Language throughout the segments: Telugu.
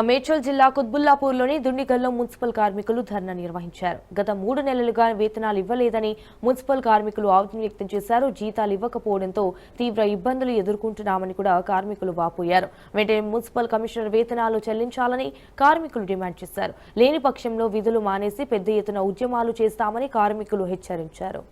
మేడ్చల్ జిల్లా కుత్బుల్లాపూర్లోని దుండిగల్లో మున్సిపల్ కార్మికులు ధర్నా నిర్వహించారు. గత 3 నెలలుగా వేతనాలు ఇవ్వలేదని మున్సిపల్ కార్మికులు ఆవేదన వ్యక్తం చేశారు. జీతాలు ఇవ్వకపోవడంతో తీవ్ర ఇబ్బందులు ఎదుర్కొంటున్నామని కూడా కార్మికులు వాపోయారు. వెంటనే మున్సిపల్ కమిషనర్ వేతనాలు చెల్లించాలని కార్మికులు డిమాండ్ చేశారు. లేని పక్షంలో విధులు మానేసి పెద్ద ఎత్తున ఉద్యమాలు చేస్తామని కార్మికులు హెచ్చరించారు.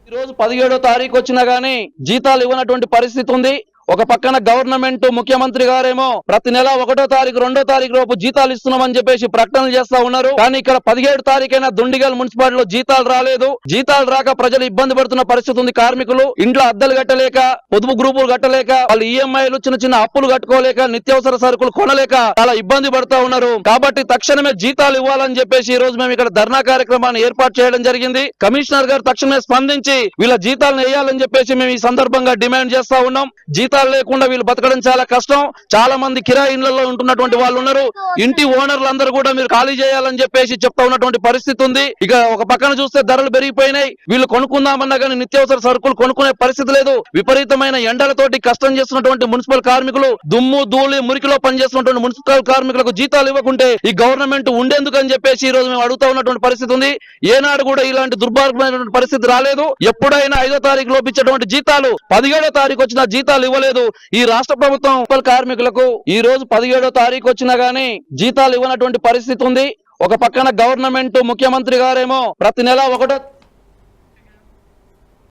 ఈ రోజు 17వ తారీఖు వచ్చినా గానీ జీతాలు ఇవ్వనటువంటి పరిస్థితి ఉంది. ఒక పక్కన గవర్నమెంట్ ముఖ్యమంత్రి గారేమో ప్రతి నెల 1వ తారీఖు 2వ తారీఖు లోపు జీతాలు ఇస్తున్నామని చెప్పేసి ప్రకటనలు చేస్తా ఉన్నారు. కానీ ఇక్కడ 17 తారీఖైనా దుండిగల్ మున్సిపాలిటీలో జీతాలు రాలేదు. జీతాలు రాక ప్రజలు ఇబ్బంది పడుతున్న పరిస్థితి ఉంది. కార్మికులు ఇంట్లో అద్దెలు కట్టలేక, పొదుపు గ్రూపులు కట్టలేక, వాళ్ళు ఈఎంఐలు చిన్న అప్పులు కట్టుకోలేక, నిత్యావసర సరుకులు కొనలేక చాలా ఇబ్బంది పడుతూ ఉన్నారు. కాబట్టి తక్షణమే జీతాలు ఇవ్వాలని చెప్పేసి ఈ రోజు మేము ఇక్కడ ధర్నా కార్యక్రమాన్ని ఏర్పాటు చేయడం జరిగింది. కమిషనర్ గారు తక్షణమే స్పందించి వీళ్ళ జీతాలను వేయాలని చెప్పేసి మేము ఈ సందర్భంగా డిమాండ్ చేస్తా ఉన్నాం. జీతాలు లేకుండా వీళ్ళు బతకడం చాలా కష్టం. చాలా మంది కిరాయి ఇళ్లలో ఉంటున్నటువంటి వాళ్ళు ఉన్నారు. ఇంటి ఓనర్లందరూ కూడా మీరు ఖాళీ చేయాలని చెప్పేసి చెప్తా ఉన్నటువంటి పరిస్థితి ఉంది. ఇక ఒక పక్కన చూస్తే ధరలు పెరిగిపోయినాయి. వీళ్ళు కొనుక్కుందామన్నా కానీ నిత్యావసర సరుకులు కొనుక్కునే పరిస్థితి లేదు. విపరీతమైన ఎండలతోటి కష్టం చేస్తున్నటువంటి మున్సిపల్ కార్మికులు, దుమ్ము ధూళి మురికిలో పనిచేస్తున్నటువంటి మున్సిపల్ కార్మికులకు జీతాలు ఇవ్వకుంటే ఈ గవర్నమెంట్ ఉండేందుకు అని చెప్పేసి ఈ రోజు మేము అడుగుతా ఉన్నటువంటి పరిస్థితి ఉంది. ఏనాడు కూడా ఇలాంటి దుర్భాగ్యమైనటువంటి పరిస్థితి రాలేదు. ఎప్పుడైనా 5వ తారీఖు లోపించేటువంటి జీతాలు 17వ తారీఖు వచ్చిన జీతాలు ఇవ్వలేదు. ఈ రాష్ట్ర ప్రభుత్వం మున్సిపల్ కార్మికులకు ఈ రోజు 17వ తారీఖు వచ్చినా గానీ జీతాలు ఇవ్వనటువంటి పరిస్థితి ఉంది. ఒక పక్కన గవర్నమెంట్ ముఖ్యమంత్రి గారేమో ప్రతి నెల 1వ